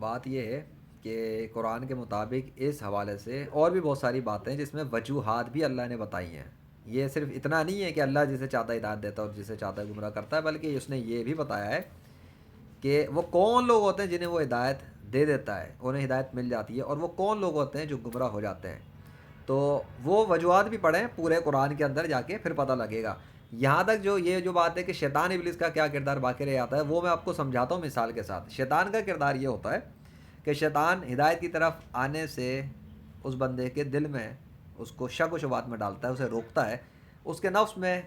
بات یہ ہے کہ قرآن کے مطابق اس حوالے سے اور بھی بہت ساری باتیں ہیں جس میں وجوہات بھی اللہ نے بتائی ہیں. یہ صرف اتنا نہیں ہے کہ اللہ جسے چاہتا ہے ہدایت دیتا ہے اور جسے چاہتا ہے گمراہ کرتا ہے، بلکہ اس نے یہ بھی بتایا ہے کہ وہ کون لوگ ہوتے ہیں جنہیں وہ ہدایت دے دیتا ہے، انہیں ہدایت مل جاتی ہے، اور وہ کون لوگ ہوتے ہیں جو گمراہ ہو جاتے ہیں. تو وہ وجوہات بھی پڑھیں پورے قرآن کے اندر جا کے، پھر پتہ لگے گا. یہاں تک جو بات ہے کہ شیطان ابلیس کا کیا کردار باقی رہ جاتا ہے، وہ میں آپ کو سمجھاتا ہوں مثال کے ساتھ. شیطان کا کردار یہ ہوتا ہے کہ شیطان ہدایت کی طرف آنے سے اس بندے کے دل میں اس کو شک و شبہات میں ڈالتا ہے، اسے روکتا ہے، اس کے نفس میں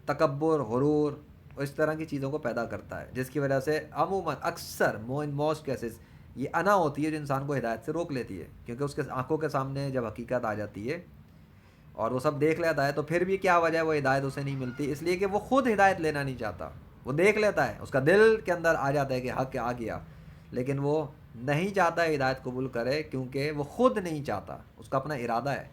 تکبر، غرور اور اس طرح کی چیزوں کو پیدا کرتا ہے، جس کی وجہ سے عموماً اکثر ان موسٹ کیسز یہ انا ہوتی ہے جو انسان کو ہدایت سے روک لیتی ہے. کیونکہ اس کے آنکھوں کے سامنے جب حقیقت آ جاتی ہے اور وہ سب دیکھ لیتا ہے، تو پھر بھی کیا وجہ ہے وہ ہدایت اسے نہیں ملتی؟ اس لیے کہ وہ خود ہدایت لینا نہیں چاہتا. وہ دیکھ لیتا ہے، اس کا دل کے اندر آ جاتا ہے کہ حق آ گیا، لیکن وہ نہیں چاہتا ہے ہدایت قبول کرے، کیونکہ وہ خود نہیں چاہتا. اس کا اپنا ارادہ ہے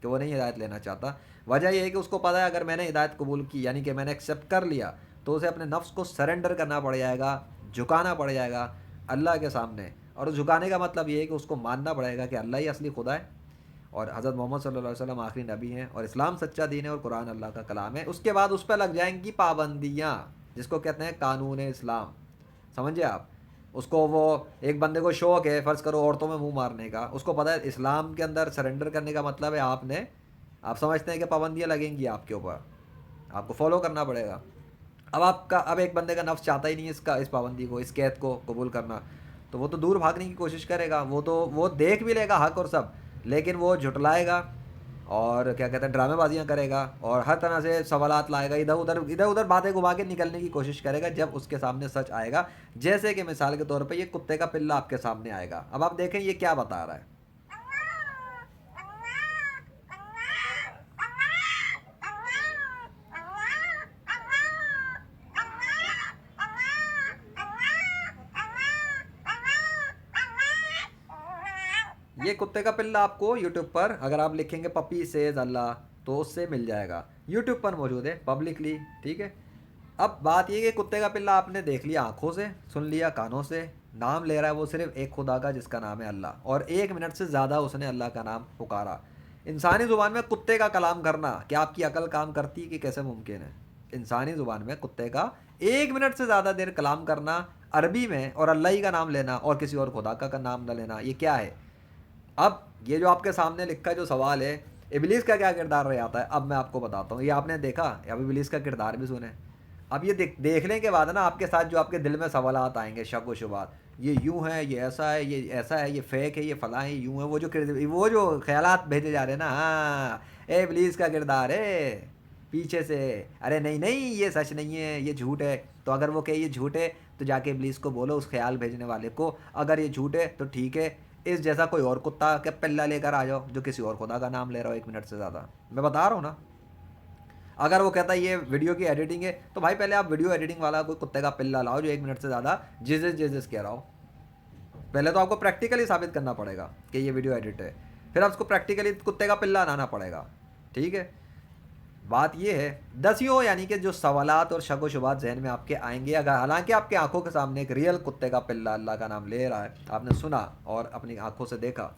کہ وہ نہیں ہدایت لینا چاہتا. وجہ یہ ہے کہ اس کو پتہ ہے اگر میں نے ہدایت قبول کی، یعنی کہ میں نے ایکسیپٹ کر لیا، تو اسے اپنے نفس کو سرنڈر کرنا پڑ جائے گا، جھکانا پڑ جائے گا اللہ کے سامنے. اور اس جھکانے کا مطلب یہ ہے کہ اس کو ماننا پڑے گا کہ اللہ ہی اصلی خدا ہے، اور حضرت محمد صلی اللہ علیہ وسلم آخری نبی ہیں، اور اسلام سچا دین ہے، اور قرآن اللہ کا کلام ہے. اس کے بعد اس پہ لگ جائیں گی پابندیاں، جس کو کہتے ہیں قانون اسلام. سمجھے آپ؟ اس کو وہ ایک بندے کو شوق ہے فرض کرو عورتوں میں منہ مارنے کا، اس کو پتہ ہے اسلام کے اندر سرنڈر کرنے کا مطلب ہے آپ سمجھتے ہیں کہ پابندیاں لگیں گی آپ کے اوپر، آپ کو فالو کرنا پڑے گا. اب ایک بندے کا نفس چاہتا ہی نہیں اس پابندی کو، اس قید کو قبول کرنا، تو وہ تو دور بھاگنے کی کوشش کرے گا. وہ دیکھ بھی لے گا حق اور سب، لیکن وہ جھٹلائے گا اور کیا کہتے ہیں ڈرامے بازیاں کرے گا، اور ہر طرح سے سوالات لائے گا، ادھر ادھر باتیں گھما کے نکلنے کی کوشش کرے گا جب اس کے سامنے سچ آئے گا. جیسے کہ مثال کے طور پہ یہ کتے کا پلہ آپ کے سامنے آئے گا. اب آپ دیکھیں یہ کیا بتا رہا ہے. یہ کتے کا پلہ آپ کو یوٹیوب پر اگر آپ لکھیں گے پپی سیز اللہ تو اس سے مل جائے گا، یوٹیوب پر موجود ہے پبلکلی. ٹھیک ہے. اب بات یہ کہ کتے کا پلہ آپ نے دیکھ لیا آنکھوں سے، سن لیا کانوں سے، نام لے رہا ہے وہ صرف ایک خدا کا جس کا نام ہے اللہ، اور 1 منٹ سے زیادہ اس نے اللہ کا نام پکارا. انسانی زبان میں کتے کا کلام کرنا کیا آپ کی عقل کام کرتی کہ کیسے ممکن ہے؟ انسانی زبان میں کتے کا 1 منٹ سے زیادہ دیر کلام کرنا عربی میں، اور اللہ ہی کا نام لینا اور کسی اور خدا کا نام نہ لینا، یہ کیا ہے؟ اب یہ جو آپ کے سامنے لکھا جو سوال ہے ابلیس کا کیا کردار رہ جاتا ہے، اب میں آپ کو بتاتا ہوں. یہ آپ نے دیکھا، اب ابلیس کا کردار بھی سنیں. اب یہ دیکھنے کے بعد نا آپ کے ساتھ جو آپ کے دل میں سوالات آئیں گے، شک و شبہات، یہ یوں ہے، یہ ایسا ہے، یہ ایسا ہے، یہ فیک ہے، یہ فلاں ہے، یوں ہے، وہ جو خیالات بھیجے جا رہے ہیں نا، ہاں اے ابلیس کا کردار ہے پیچھے سے. ارے نہیں نہیں یہ سچ نہیں ہے، یہ جھوٹ ہے. تو اگر وہ کہ یہ جھوٹ ہے تو جا کے ابلیس کو بولو، اس خیال بھیجنے والے کو، اگر یہ جھوٹ ہے تو ٹھیک ہے، اس جیسا کوئی اور کتا کے پلہ لے کر آ جاؤ جو کسی اور خدا کا نام لے رہا ہو 1 منٹ سے زیادہ. میں بتا رہا ہوں نا. اگر وہ کہتا ہے یہ ویڈیو کی ایڈیٹنگ ہے، تو بھائی پہلے آپ ویڈیو ایڈیٹنگ والا کوئی کتے کا پلہ لاؤ جو 1 منٹ سے زیادہ جیزس کہہ رہا ہو. پہلے تو آپ کو پریکٹیکلی ثابت کرنا پڑے گا کہ یہ ویڈیو ایڈٹ ہے، پھر آپ کو پریکٹیکلی کتے کا پلہ لانا پڑے گا. ٹھیک ہے. بات یہ ہے دسیوں، یعنی کہ جو سوالات اور شک و شبہات ذہن میں آپ کے آئیں گے، اگر حالانکہ آپ کے آنکھوں کے سامنے ایک ریئل کتے کا پلہ اللہ کا نام لے رہا ہے، آپ نے سنا اور اپنی آنکھوں سے دیکھا،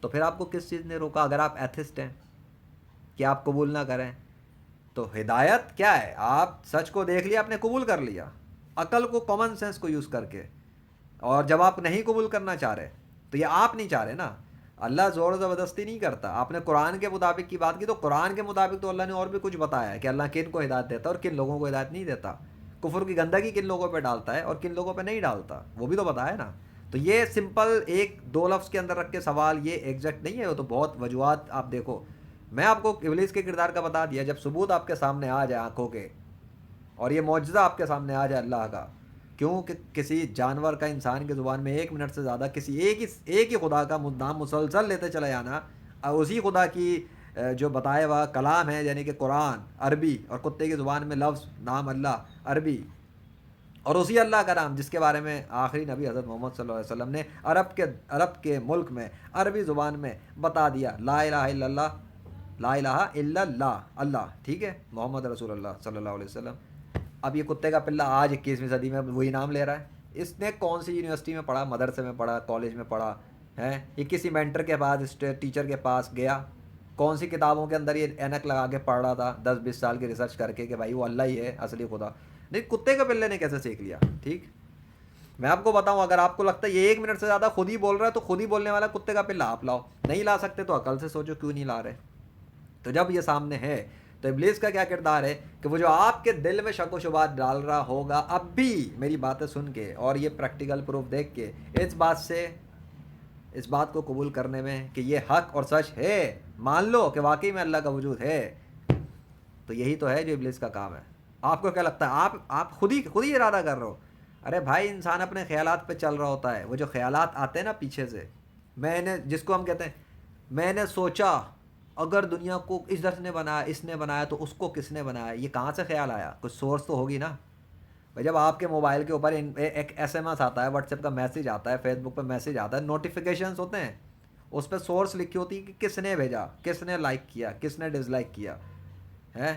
تو پھر آپ کو کس چیز نے روکا؟ اگر آپ ایتھسٹ ہیں کہ آپ قبول نہ کریں، تو ہدایت کیا ہے؟ آپ سچ کو دیکھ لیا، آپ نے قبول کر لیا عقل کو، کامن سینس کو یوز کر کے. اور جب آپ نہیں قبول کرنا چاہ رہے تو یہ آپ نہیں چاہ رہے نا، اللہ زور و زبردستی نہیں کرتا. آپ نے قرآن کے مطابق کی بات کی، تو قرآن کے مطابق تو اللہ نے اور بھی کچھ بتایا ہے کہ اللہ کن کو ہدایت دیتا ہے اور کن لوگوں کو ہدایت نہیں دیتا، کفر کی گندگی کن لوگوں پہ ڈالتا ہے اور کن لوگوں پہ نہیں ڈالتا، وہ بھی تو بتایا نا. تو یہ سمپل ایک دو لفظ کے اندر رکھ کے سوال یہ ایگزیکٹ نہیں ہے، وہ تو بہت وجوہات آپ دیکھو. میں آپ کو ابلیس کے کردار کا بتا دیا. جب ثبوت آپ کے سامنے آ جائے آنکھوں کے، اور یہ معجزہ آپ کے سامنے آ جائے اللہ کا، کیوں کہ کسی جانور کا انسان کی زبان میں 1 منٹ سے زیادہ کسی ایک ہی خدا کا نام مسلسل لیتے چلا جانا، اور اسی خدا کی جو بتایا ہوا کلام ہے یعنی کہ قرآن عربی، اور کتے کی زبان میں لفظ نام اللہ عربی، اور اسی اللہ کا نام جس کے بارے میں آخری نبی حضرت محمد صلی اللہ علیہ وسلم نے عرب کے ملک میں عربی زبان میں بتا دیا، لا الہ الا اللہ، لا الہ الا اللہ، اللہ. ٹھیک ہے. محمد رسول اللہ صلی اللہ علیہ وسلم. اب یہ کتے کا پلہ آج 21ویں صدی میں وہی نام لے رہا ہے. اس نے کون سی یونیورسٹی میں پڑھا, مدرسے میں پڑھا, کالج میں پڑھا ہے, یہ کسی مینٹر کے پاس, ٹیچر کے پاس گیا, کون سی کتابوں کے اندر یہ اینک لگا کے پڑھ رہا تھا 10-20 سال کی ریسرچ کر کے کہ بھائی وہ اللہ ہی ہے اصلی خدا. نہیں, کتے کے پلے نے کیسے سیکھ لیا. ٹھیک, میں آپ کو بتاؤں, اگر آپ کو لگتا ہے یہ 1 منٹ سے زیادہ خود ہی بول رہا ہے تو خود ہی بولنے والا کتے کا پلہ آپ لاؤ. نہیں لا سکتے تو عقل سے سوچو کیوں نہیں لا رہے. تو جب یہ سامنے ہے تو ابلیس کا کیا کردار ہے کہ وہ جو آپ کے دل میں شک و شبہات ڈال رہا ہوگا اب بھی میری باتیں سن کے اور یہ پریکٹیکل پروف دیکھ کے اس بات کو قبول کرنے میں کہ یہ حق اور سچ ہے, مان لو کہ واقعی میں اللہ کا وجود ہے, تو یہی تو ہے جو ابلیس کا کام ہے. آپ کو کیا لگتا ہے آپ خود ہی ارادہ کر رہے ہو. ارے بھائی, انسان اپنے خیالات پہ چل رہا ہوتا ہے. وہ جو خیالات آتے ہیں نا پیچھے سے, میں نے, جس کو ہم کہتے ہیں میں نے سوچا اگر دنیا کو اس نے بنایا تو اس کو کس نے بنایا, یہ کہاں سے خیال آیا؟ کچھ سورس تو ہوگی نا بھائی. جب آپ کے موبائل کے اوپر ایک ایس ایم ایس آتا ہے, واٹس ایپ کا میسیج آتا ہے, فیس بک پہ میسیج آتا ہے, نوٹیفیکیشنس ہوتے ہیں, اس پہ سورس لکھی ہوتی ہے کہ کس نے بھیجا, کس نے لائک کیا, کس نے ڈس لائک کیا ہے.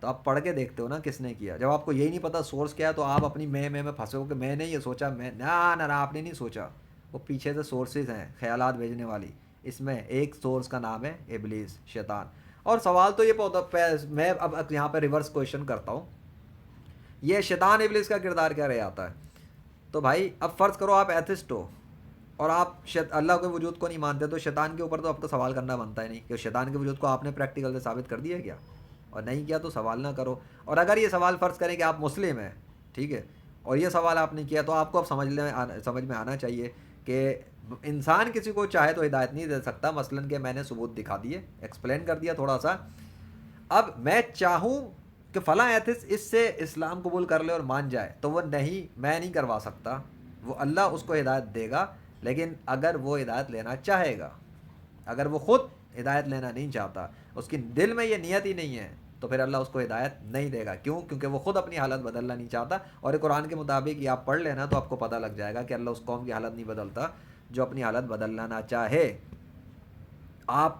تو آپ پڑھ کے دیکھتے ہو نا کس نے کیا. جب آپ کو یہی نہیں پتا سورس کیا ہے تو آپ اپنی میں پھنسے ہو کہ میں نے یہ سوچا, میں نہ آپ نے نہیں سوچا. وہ پیچھے سے سورسز ہیں خیالات بھیجنے والی. اس میں ایک سورس کا نام ہے ابلیس, شیطان. اور سوال تو یہ میں اب یہاں پہ ریورس کویشچن کرتا ہوں, یہ شیطان ابلیس کا کردار کیا رہ آتا ہے؟ تو بھائی اب فرض کرو آپ ایتھسٹ ہو اور آپ اللہ کے وجود کو نہیں مانتے, تو شیطان کے اوپر تو اب تو سوال کرنا بنتا ہی نہیں کہ شیطان کے وجود کو آپ نے پریکٹیکل سے ثابت کر دیا کیا, اور نہیں کیا تو سوال نہ کرو. اور اگر یہ سوال فرض کریں کہ آپ مسلم ہیں, ٹھیک ہے, اور یہ سوال آپ نے کیا, تو آپ کو اب سمجھ میں آنا چاہیے کہ انسان کسی کو چاہے تو ہدایت نہیں دے سکتا. مثلاً کہ میں نے ثبوت دکھا دیے, ایکسپلین کر دیا تھوڑا سا. اب میں چاہوں کہ فلاں ایتھس اس سے اسلام قبول کر لے اور مان جائے, تو وہ نہیں, میں نہیں کروا سکتا. وہ اللہ اس کو ہدایت دے گا, لیکن اگر وہ ہدایت لینا چاہے گا, اگر وہ خود ہدایت لینا نہیں چاہتا, اس کی دل میں یہ نیت ہی نہیں ہے, تو پھر اللہ اس کو ہدایت نہیں دے گا. کیوں؟ کیونکہ وہ خود اپنی حالت بدلنا نہیں چاہتا. اور قرآن کے مطابق یہ آپ پڑھ لینا تو آپ کو پتہ لگ جائے گا کہ اللہ اس قوم کی حالت نہیں بدلتا جو اپنی حالت بدلنا نہ چاہے. آپ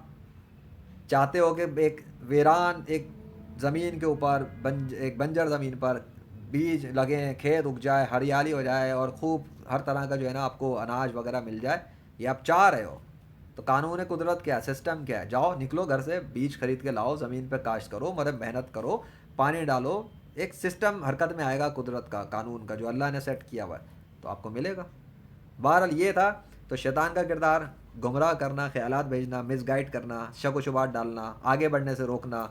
چاہتے ہو کہ ایک ویران ایک زمین کے اوپر ایک بنجر زمین پر بیج لگیں, کھیت اگ جائے, ہریالی ہو جائے اور خوب ہر طرح کا جو ہے نا آپ کو اناج وغیرہ مل جائے, یہ آپ چاہ رہے ہو. تو قانون قدرت کیا ہے, سسٹم کیا ہے؟ جاؤ نکلو گھر سے, بیج خرید کے لاؤ, زمین پہ کاشت کرو, مطلب محنت کرو, پانی ڈالو, ایک سسٹم حرکت میں آئے گا قدرت کا, قانون کا جو اللہ نے سیٹ کیا ہوا ہے, تو آپ کو ملے گا. بہرحال یہ تھا. تو شیطان کا کردار گمراہ کرنا, خیالات بھیجنا, مس گائڈ کرنا, شک و شبہات ڈالنا, آگے بڑھنے سے روکنا.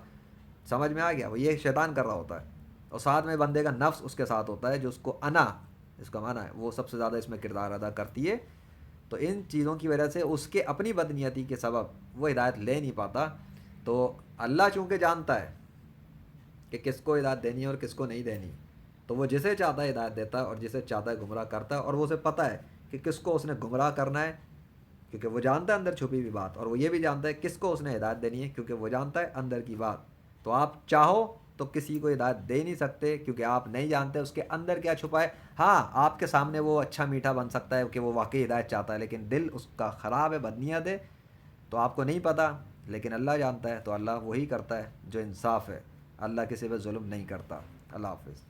سمجھ میں آ گیا؟ وہ یہ شیطان کر رہا ہوتا ہے. اور ساتھ میں بندے کا نفس اس کے ساتھ ہوتا ہے جو اس کو اس کا معنی ہے وہ سب سے زیادہ اس میں کردار ادا کرتی ہے. تو ان چیزوں کی وجہ سے اس کے اپنی بدنیتی کے سبب وہ ہدایت لے نہیں پاتا. تو اللہ چونکہ جانتا ہے کہ کس کو ہدایت دینی ہے اور کس کو نہیں دینی, تو وہ جسے چاہتا ہے ہدایت دیتا ہے اور جسے چاہتا ہے گمراہ کرتا ہے. اور وہ اسے پتہ ہے کہ کس کو اس نے گمراہ کرنا ہے, کیونکہ وہ جانتا ہے اندر چھپی ہوئی بات, اور وہ یہ بھی جانتا ہے کس کو اس نے ہدایت دینی ہے, کیونکہ وہ جانتا ہے اندر کی بات. تو آپ چاہو تو کسی کو ہدایت دے نہیں سکتے, کیونکہ آپ نہیں جانتے اس کے اندر کیا چھپا ہے. ہاں, آپ کے سامنے وہ اچھا میٹھا بن سکتا ہے کہ وہ واقعی ہدایت چاہتا ہے, لیکن دل اس کا خراب ہے, بدنیت ہے, تو آپ کو نہیں پتہ. لیکن اللہ جانتا ہے, تو اللہ وہی کرتا ہے جو انصاف ہے. اللہ کسی پہ ظلم نہیں کرتا. اللہ حافظ.